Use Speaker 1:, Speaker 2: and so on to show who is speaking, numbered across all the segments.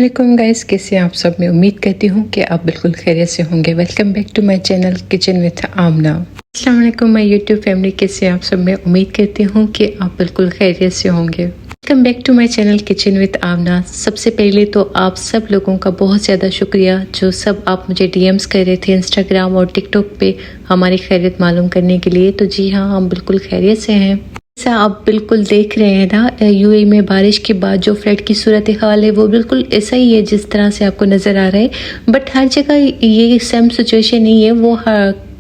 Speaker 1: अस्सलाम गाइस, कैसे हैं आप सब। मैं उम्मीद करती हूँ कि आप बिल्कुल खैरियत से होंगे। Welcome back to my channel kitchen with Amna. अस्सलाम वालेकुम माय यूट्यूब फैमिली, कैसे हैं आप सब। मैं उम्मीद करती हूँ कि आप बिल्कुल खैरियत से होंगे। Welcome back to my channel kitchen with Amna. सबसे पहले तो आप सब लोगों का बहुत ज़्यादा शुक्रिया जो सब आप मुझे डीएम्स कर रहे थे इंस्टाग्राम और टिकटॉक पे हमारी खैरियत मालूम करने के लिए। तो जी हाँ, हम बिल्कुल खैरियत से हैं। जैसा आप बिल्कुल देख रहे हैं ना, यूएई में बारिश के बाद जो फ्लड की सूरत हाल है वो बिल्कुल ऐसा ही है जिस तरह से आपको नज़र आ रहा है। बट हर जगह ये सेम सिचुएशन नहीं है, वो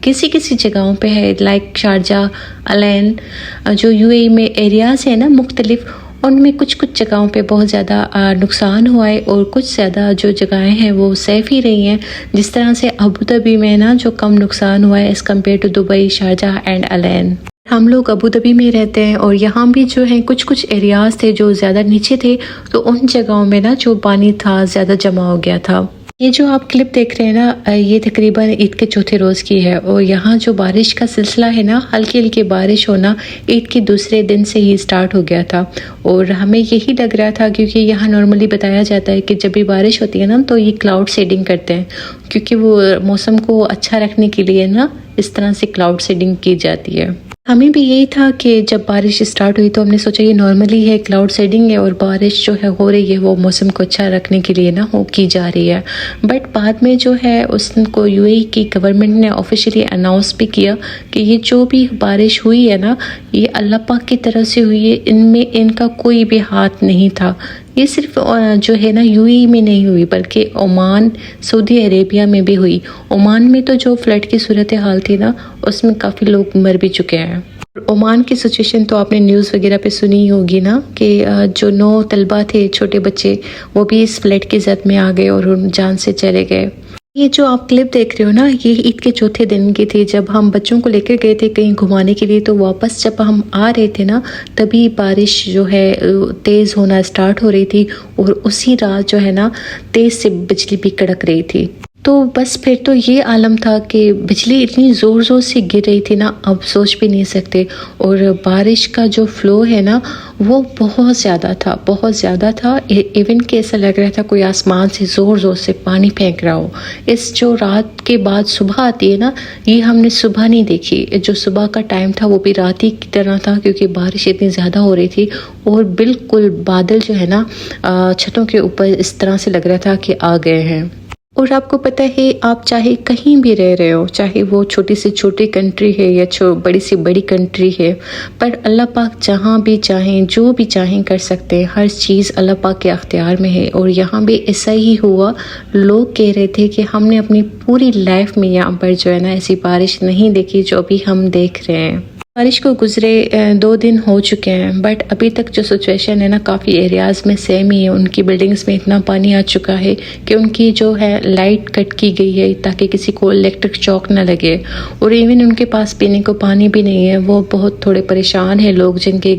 Speaker 1: किसी किसी जगहों पे है। लाइक शारजा, अलैन, जो यूएई में एरियाज़ है ना मुख्तलिफ, उनमें कुछ कुछ जगहों पे बहुत ज़्यादा नुकसान हुआ है और कुछ ज़्यादा जो जगहें हैं वो सेफ़ ही रही हैं। जिस तरह से अबू धाबी में ना जो कम नुकसान हुआ है as compare to Dubai, Sharjah and Al Ain. हम लोग अबू धाबी में रहते हैं और यहाँ भी जो है कुछ कुछ एरियाज़ थे जो ज़्यादा नीचे थे, तो उन जगहों में ना जो पानी था ज़्यादा जमा हो गया था। ये जो आप क्लिप देख रहे हैं ना, ये तकरीबन ईद के चौथे रोज़ की है और यहाँ जो बारिश का सिलसिला है ना, हल्की हल्की बारिश होना ईद के दूसरे दिन से ही स्टार्ट हो गया था। और हमें यही लग रहा था क्योंकि यहाँ नॉर्मली बताया जाता है कि जब भी बारिश होती है ना तो ये क्लाउड सीडिंग करते हैं, क्योंकि वो मौसम को अच्छा रखने के लिए ना इस तरह से क्लाउड सीडिंग की जाती है। हमें भी यही था कि जब बारिश स्टार्ट हुई तो हमने सोचा ये नॉर्मली है, क्लाउड सीडिंग है और बारिश जो है हो रही है वो मौसम को अच्छा रखने के लिए ना हो की जा रही है। बट बाद में जो है उसको यूएई की गवर्नमेंट ने ऑफिशियली अनाउंस भी किया कि ये जो भी बारिश हुई है ना, ये अल्लाह पाक की तरफ से हुई है, इनमें इनका कोई भी हाथ नहीं था। ये सिर्फ जो है ना यूएई में नहीं हुई बल्कि ओमान, सऊदी अरेबिया में भी हुई। ओमान में तो जो फ्लड की सूरत हाल थी ना उसमें काफ़ी लोग मर भी चुके हैं। ओमान की सिचुएशन तो आपने न्यूज़ वगैरह पे सुनी ही होगी ना कि जो 9 तलबा थे, छोटे बच्चे, वो भी इस फ्लड की जद में आ गए और उन जान से चले गए। ये जो आप क्लिप देख रहे हो ना, ये ईद के चौथे दिन की थी जब हम बच्चों को लेकर गए थे कहीं घुमाने के लिए। तो वापस जब हम आ रहे थे ना तभी बारिश जो है तेज़ होना स्टार्ट हो रही थी और उसी रात जो है ना तेज़ से बिजली भी कड़क रही थी। तो बस फिर तो ये आलम था कि बिजली इतनी ज़ोर ज़ोर से गिर रही थी ना, अब सोच भी नहीं सकते। और बारिश का जो फ्लो है ना वो बहुत ज़्यादा था, बहुत ज़्यादा था। इवन कि ऐसा लग रहा था कोई आसमान से ज़ोर ज़ोर से पानी फेंक रहा हो। इस जो रात के बाद सुबह आती है ना, ये हमने सुबह नहीं देखी। जो सुबह का टाइम था वो भी रात ही की तरह था क्योंकि बारिश इतनी ज़्यादा हो रही थी और बिल्कुल बादल जो है ना छतों के ऊपर इस तरह से लग रहा था कि आ गए हैं। और आपको पता है, आप चाहे कहीं भी रह रहे हो, चाहे वो छोटी से छोटी कंट्री है या बड़ी से बड़ी कंट्री है, पर अल्लाह पाक जहाँ भी चाहें जो भी चाहें कर सकते हैं। हर चीज़ अल्लाह पाक के अख्तियार में है और यहाँ भी ऐसा ही हुआ। लोग कह रहे थे कि हमने अपनी पूरी लाइफ में यहाँ पर जो है ना ऐसी बारिश नहीं देखी जो अभी हम देख रहे हैं। बारिश को गुजरे 2 दिन हो चुके हैं बट अभी तक जो सिचुएशन है ना काफ़ी एरियाज़ में सेम ही है। उनकी बिल्डिंग्स में इतना पानी आ चुका है कि उनकी जो है लाइट कट की गई है ताकि किसी को इलेक्ट्रिक शॉक ना लगे। और इवन उनके पास पीने को पानी भी नहीं है। वो बहुत थोड़े परेशान हैं लोग जिनके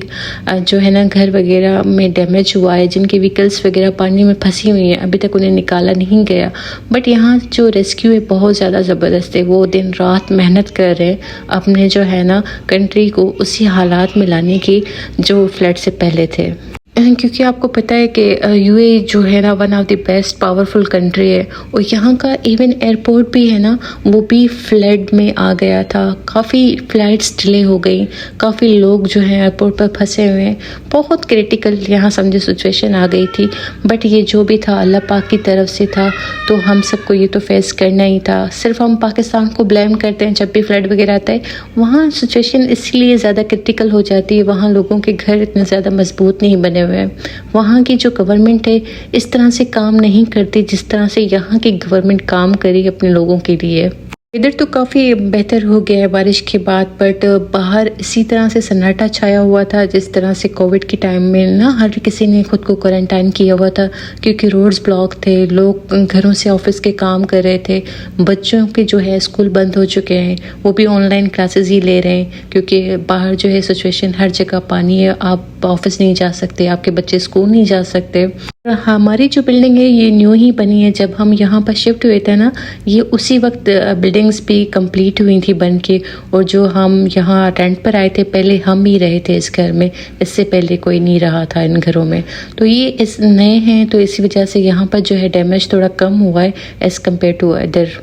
Speaker 1: जो है ना घर वगैरह में डैमेज हुआ है, जिनकी व्हीकल्स वगैरह पानी में फंसी हुई हैं, अभी तक उन्हें निकाला नहीं गया। बट यहाँ जो रेस्क्यू है बहुत ज़्यादा ज़बरदस्त है। वो दिन रात मेहनत कर रहे हैं अपने जो है ना कंट्री को उसी हालात में लाने की जो फ्लड से पहले थे। क्योंकि आपको पता है कि यूएई जो है ना one of the best powerful country है और यहाँ का इवन एयरपोर्ट भी है ना वो भी फ्लड में आ गया था। काफ़ी फ़्लाइट्स डिले हो गई, काफ़ी लोग जो हैं एयरपोर्ट पर फंसे हुए हैं। बहुत क्रिटिकल यहाँ समझे सिचुएशन आ गई थी। बट ये जो भी था अल्लाह पाक की तरफ से था, तो हम सबको ये तो फेस करना ही था। सिर्फ हम पाकिस्तान को ब्लेम करते हैं जब भी फ्लड वगैरह आता है। वहाँ सिचुएशन इसलिए ज़्यादा क्रिटिकल हो जाती है, वहाँ लोगों के घर इतने ज़्यादा मजबूत नहीं बने। वहाँ की जो गवर्नमेंट है इस तरह से काम नहीं करती जिस तरह से यहाँ की गवर्नमेंट काम करी अपने लोगों के लिए। इधर तो काफ़ी बेहतर हो गया है बारिश के बाद, बट बाहर इसी तरह से सन्नाटा छाया हुआ था जिस तरह से कोविड के टाइम में ना हर किसी ने खुद को क्वारंटाइन किया हुआ था क्योंकि रोड्स ब्लॉक थे, लोग घरों से ऑफिस के काम कर रहे थे। बच्चों के जो है स्कूल बंद हो चुके हैं, वो भी ऑनलाइन क्लासेस ही ले रहे हैं क्योंकि बाहर जो है सिचुएशन हर जगह पानी है। आप ऑफिस नहीं जा सकते, आपके बच्चे स्कूल नहीं जा सकते। हमारी जो बिल्डिंग है ये न्यू ही बनी है। जब हम यहाँ पर शिफ्ट हुए थे ना, ये उसी वक्त बिल्डिंग्स भी कंप्लीट हुई थी बन के। और जो हम यहाँ रेंट पर आए थे, पहले हम ही रहे थे इस घर में, इससे पहले कोई नहीं रहा था इन घरों में। तो ये इस नए हैं, तो इसी वजह से यहाँ पर जो है डैमेज थोड़ा कम हुआ है एज़ कम्पेयर टू अदर।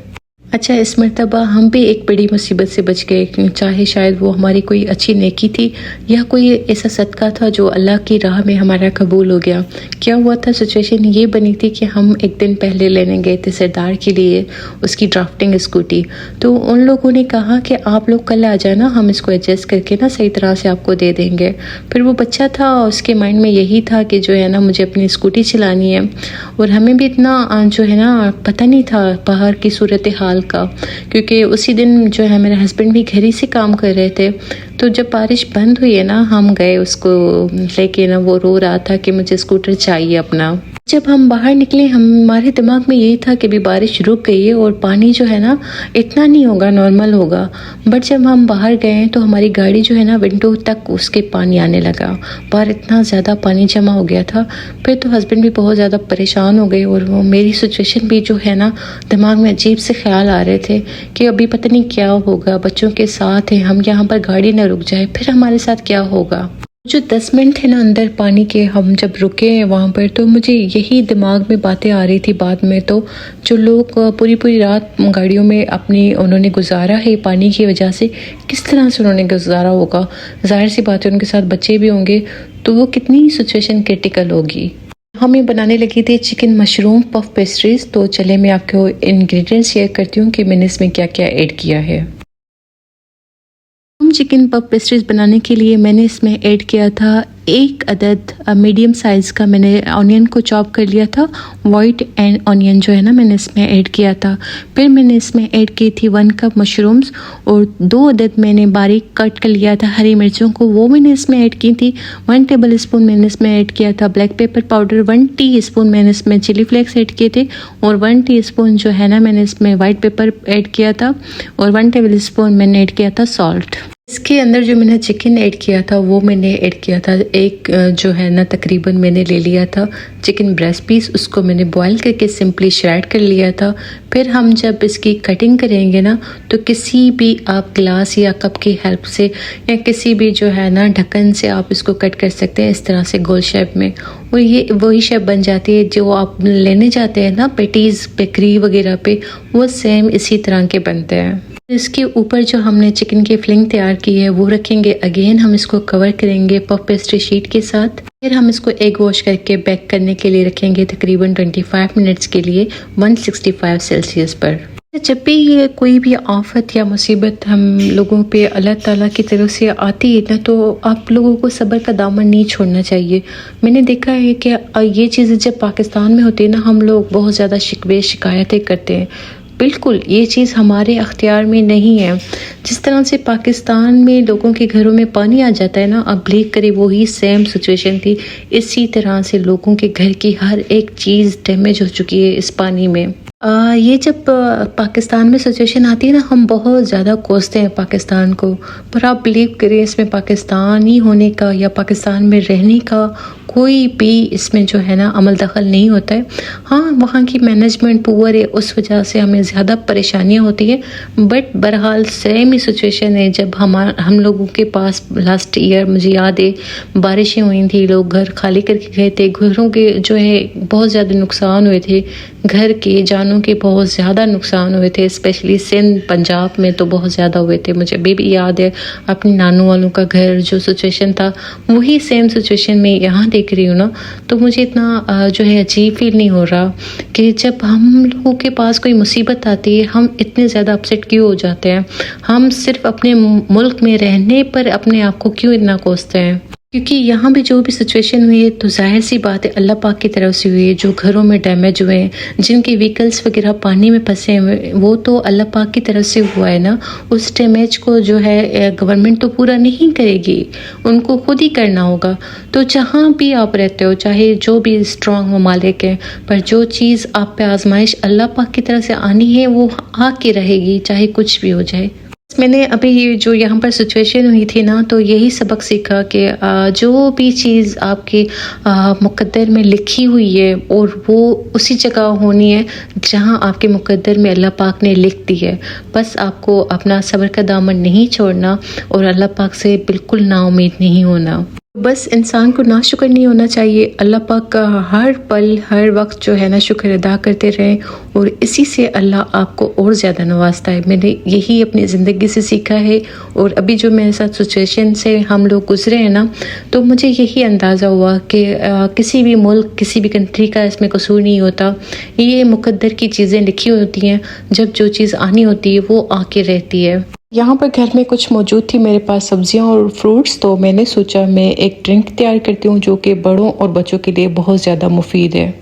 Speaker 1: अच्छा, इस मरतबा हम भी एक बड़ी मुसीबत से बच गए, चाहे शायद वो हमारी कोई अच्छी नेकी थी या कोई ऐसा सदका था जो अल्लाह की राह में हमारा कबूल हो गया। क्या हुआ था, सिचुएशन ये बनी थी कि हम एक दिन पहले लेने गए थे सरदार के लिए उसकी ड्राफ्टिंग स्कूटी। तो उन लोगों ने कहा कि आप लोग कल आ जाना, हम इसको एडजस्ट करके ना सही तरह से आपको दे देंगे। फिर वो बच्चा था, उसके माइंड में यही था कि जो है ना मुझे अपनी स्कूटी चलानी है। और हमें भी इतना जो है ना पता नहीं था बाहर की सूरत हाल का, क्योंकि उसी दिन जो है मेरे हस्बैंड भी घर ही से काम कर रहे थे। तो जब बारिश बंद हुई है ना, हम गए उसको लेके ना, वो रो रहा था कि मुझे स्कूटर चाहिए अपना। जब हम बाहर निकले, हमारे दिमाग में यही था कि भी बारिश रुक गई है और पानी जो है ना इतना नहीं होगा, नॉर्मल होगा। बट जब हम बाहर गए तो हमारी गाड़ी जो है ना विंडो तक उसके पानी आने लगा, बाहर इतना ज़्यादा पानी जमा हो गया था। फिर तो हस्बैंड भी बहुत ज़्यादा परेशान हो गए और वो मेरी सिचुएशन भी जो है ना, दिमाग में अजीब से ख्याल आ रहे थे कि अभी पता नहीं क्या होगा, बच्चों के साथ हैं हम, यहाँ पर गाड़ी ना रुक जाए, फिर हमारे साथ क्या होगा। जो 10 मिनट है ना अंदर पानी के, हम जब रुके हैं वहाँ पर, तो मुझे यही दिमाग में बातें आ रही थी। बाद में तो जो लोग पूरी पूरी रात गाड़ियों में अपनी उन्होंने गुजारा है पानी की वजह से, किस तरह से उन्होंने गुजारा होगा। जाहिर सी बात है उनके साथ बच्चे भी होंगे, तो वो कितनी सिचुएशन क्रिटिकल होगी। हमें बनाने लगी थी चिकन मशरूम पफ पेस्ट्रीज। तो चले मैं आपको इंग्रेडिएंट्स शेयर करती हूँ कि मैंने इसमें क्या क्या ऐड किया है। चिकन पफ पेस्ट्रीज बनाने के लिए मैंने इसमें ऐड किया था 1 अदद मीडियम साइज़ का, मैंने ऑनियन को चॉप कर लिया था। वाइट एंड ऑनियन जो है ना मैंने इसमें ऐड किया था। फिर मैंने इसमें ऐड की थी 1 कप मशरूम्स और 2 अदद मैंने बारीक कट कर लिया था हरी मिर्चों को, वो मैंने इसमें ऐड की थी। 1 टेबल स्पून मैंने इसमें ऐड किया था ब्लैक पेपर पाउडर, 1 टीस्पून मैंने इसमें चिली फ्लेक्स ऐड किए थे और 1 टीस्पून जो है ना मैंने इसमें वाइट पेपर ऐड किया था और 1 टेबल स्पून मैंने ऐड किया था सॉल्ट। इसके अंदर जो मैंने चिकन ऐड किया था वो मैंने ऐड किया था एक जो है ना तकरीबन मैंने ले लिया था चिकन ब्रेस्ट पीस, उसको मैंने बॉईल करके सिंपली श्रेड कर लिया था। फिर हम जब इसकी कटिंग करेंगे ना, तो किसी भी आप ग्लास या कप की हेल्प से या किसी भी जो है ना ढक्कन से आप इसको कट कर सकते हैं इस तरह से गोल शेप में, और ये वही शेप बन जाती है जो आप लेने जाते हैं ना पेटीज़ बेकरी वगैरह पे, वो सेम इसी तरह के बनते हैं। इसके ऊपर जो हमने चिकन की फिलिंग तैयार की है वो रखेंगे। अगेन हम इसको कवर करेंगे पफ पेस्ट्री शीट के साथ। फिर हम इसको एग वॉश करके बेक करने के लिए रखेंगे तकरीबन 25 मिनट्स के लिए 165 सेल्सियस पर। जब भी ये कोई भी आफत या मुसीबत हम लोगों पे अल्लाह ताला की तरफ से आती है ना, तो आप लोगों को सब्र का दामन नहीं छोड़ना चाहिए। मैंने देखा है कि ये चीज़ें जब पाकिस्तान में होती है ना, हम लोग बहुत ज़्यादा शिकवे शिकायतें करते हैं। बिल्कुल ये चीज़ हमारे अख्तियार में नहीं है। जिस तरह से पाकिस्तान में लोगों के घरों में पानी आ जाता है ना, अब ब्लीक करे वही सेम सिचुएशन थी। इसी तरह से लोगों के घर की हर एक चीज़ डैमेज हो चुकी है इस पानी में। ये जब पाकिस्तान में सिचुएशन आती है ना, हम बहुत ज़्यादा कोसते हैं पाकिस्तान को, पर आप बिलीव करें इसमें पाकिस्तानी होने का या पाकिस्तान में रहने का कोई भी इसमें जो है ना अमल दखल नहीं होता है। हाँ, वहाँ की मैनेजमेंट पुअर है, उस वजह से हमें ज़्यादा परेशानियाँ होती है। बट बहरहाल सेम ही सिचुएशन है जब हम लोगों के पास लास्ट ईयर मुझे याद है बारिशें हुई थी, लोग घर खाली करके गए थे, घरों के जो है बहुत ज़्यादा नुकसान हुए थे, घर के जानों के बहुत ज़्यादा नुकसान हुए थे। स्पेशली सिंध पंजाब में तो बहुत ज़्यादा हुए थे। मुझे अभी भी याद है अपनी नानू वालों का घर जो सिचुएशन था, वही सेम सिचुएशन में यहाँ देख रही हूँ ना, तो मुझे इतना जो है अजीब फील नहीं हो रहा कि जब हम लोगों के पास कोई मुसीबत आती है हम इतने ज़्यादा अपसेट क्यों हो जाते हैं। हम सिर्फ अपने मुल्क में रहने पर अपने आप को क्यों इतना कोसते हैं, क्योंकि यहाँ भी जो भी सिचुएशन हुई है तो जाहिर सी बात है अल्लाह पाक की तरफ से हुई है। जो घरों में डैमेज हुए हैं, जिनके व्हीकल्स वगैरह पानी में फंसे हुए, वो तो अल्लाह पाक की तरफ से हुआ है ना। उस डैमेज को जो है गवर्नमेंट तो पूरा नहीं करेगी, उनको खुद ही करना होगा। तो जहाँ भी आप रहते हो, चाहे जो भी स्ट्रॉन्ग ममालिक हैं, पर जो चीज़ आप पे आजमाइश अल्लाह पाक की तरफ से आनी है वो आके रहेगी, चाहे कुछ भी हो जाए। मैंने अभी ये जो यहाँ पर सिचुएशन हुई थी ना, तो यही सबक सीखा कि जो भी चीज़ आपके मुक़द्दर में लिखी हुई है और वो उसी जगह होनी है जहाँ आपके मुक़द्दर में अल्लाह पाक ने लिख दी है। बस आपको अपना सब्र का दामन नहीं छोड़ना और अल्लाह पाक से बिल्कुल नाउम्मीद नहीं होना। बस इंसान को नाशुक्र नहीं होना चाहिए, अल्लाह पाक का हर पल हर वक्त जो है ना शुक्र अदा करते रहें और इसी से अल्लाह आपको और ज़्यादा नवाजता है। मैंने यही अपनी ज़िंदगी से सीखा है और अभी जो मेरे साथ सिचुएशन से हम लोग गुजरे हैं ना, तो मुझे यही अंदाज़ा हुआ कि किसी भी मुल्क किसी भी कंट्री का इसमें कसूर नहीं होता। ये मुक़द्दर की चीज़ें लिखी होती हैं, जब जो चीज़ आनी होती है वो आके रहती है। यहाँ पर घर में कुछ मौजूद थी मेरे पास सब्जियाँ और फ्रूट्स, तो मैंने सोचा मैं एक ड्रिंक तैयार करती हूँ जो कि बड़ों और बच्चों के लिए बहुत ज़्यादा मुफीद है।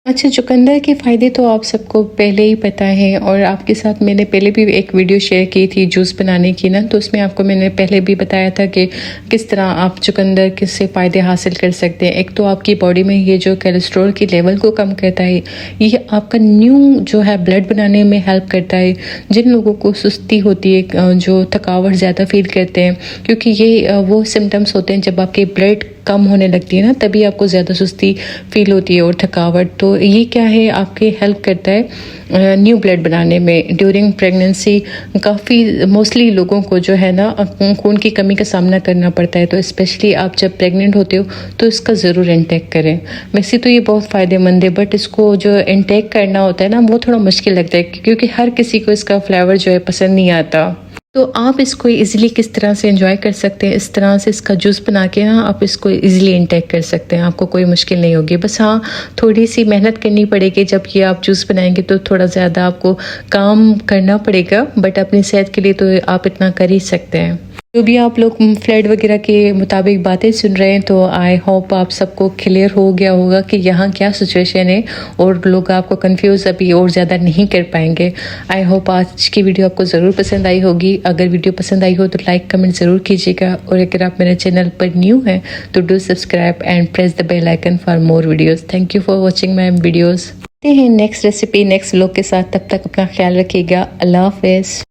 Speaker 1: अच्छा, चुकंदर के फ़ायदे तो आप सबको पहले ही पता है और आपके साथ मैंने पहले भी एक वीडियो शेयर की थी जूस बनाने की ना, तो उसमें आपको मैंने पहले भी बताया था कि किस तरह आप चुकंदर किससे फ़ायदे हासिल कर सकते हैं। एक तो आपकी बॉडी में ये जो कोलेस्ट्रॉल की लेवल को कम करता है, ये आपका न्यू जो है ब्लड बनाने में हेल्प करता है। जिन लोगों को सुस्ती होती है, जो थकावट ज़्यादा फील करते हैं, क्योंकि ये वो सिम्टम्स होते हैं जब आपके ब्लड कम होने लगती है ना, तभी आपको ज़्यादा सुस्ती फील होती है और थकावट। तो ये क्या है, आपके हेल्प करता है न्यू ब्लड बनाने में। ड्यूरिंग प्रेगनेंसी काफ़ी मोस्टली लोगों को जो है ना खून की कमी का सामना करना पड़ता है, तो स्पेशली आप जब प्रेग्नेंट होते हो तो इसका ज़रूर इंटेक करें। वैसे तो ये बहुत फ़ायदेमंद है, बट इसको जो इंटेक करना होता है ना वो थोड़ा मुश्किल लगता है, क्योंकि हर किसी को इसका फ्लेवर जो है पसंद नहीं आता। तो आप इसको इजीली किस तरह से एंजॉय कर सकते हैं, इस तरह से इसका जूस बना के ना आप इसको इजीली इंटेक कर सकते हैं, आपको कोई मुश्किल नहीं होगी। बस हाँ, थोड़ी सी मेहनत करनी पड़ेगी, जब ये आप जूस बनाएंगे तो थोड़ा ज़्यादा आपको काम करना पड़ेगा, बट अपनी सेहत के लिए तो आप इतना कर ही सकते हैं। जो भी आप लोग फ्लड वगैरह के मुताबिक बातें सुन रहे हैं, तो आई होप आप सबको क्लियर हो गया होगा कि यहाँ क्या सिचुएशन है और लोग आपको कंफ्यूज अभी और ज़्यादा नहीं कर पाएंगे। आई होप आज की वीडियो आपको ज़रूर पसंद आई होगी। अगर वीडियो पसंद आई हो तो लाइक कमेंट ज़रूर कीजिएगा, और अगर आप मेरे चैनल पर न्यू हैं तो do subscribe and press the bell icon for more videos. Thank you for watching my videos. हैं नेक्स्ट रेसिपी नेक्स्ट व्लॉग के साथ, तब तक अपना ख्याल रखिएगा। अल्लाह हाफ़िज़।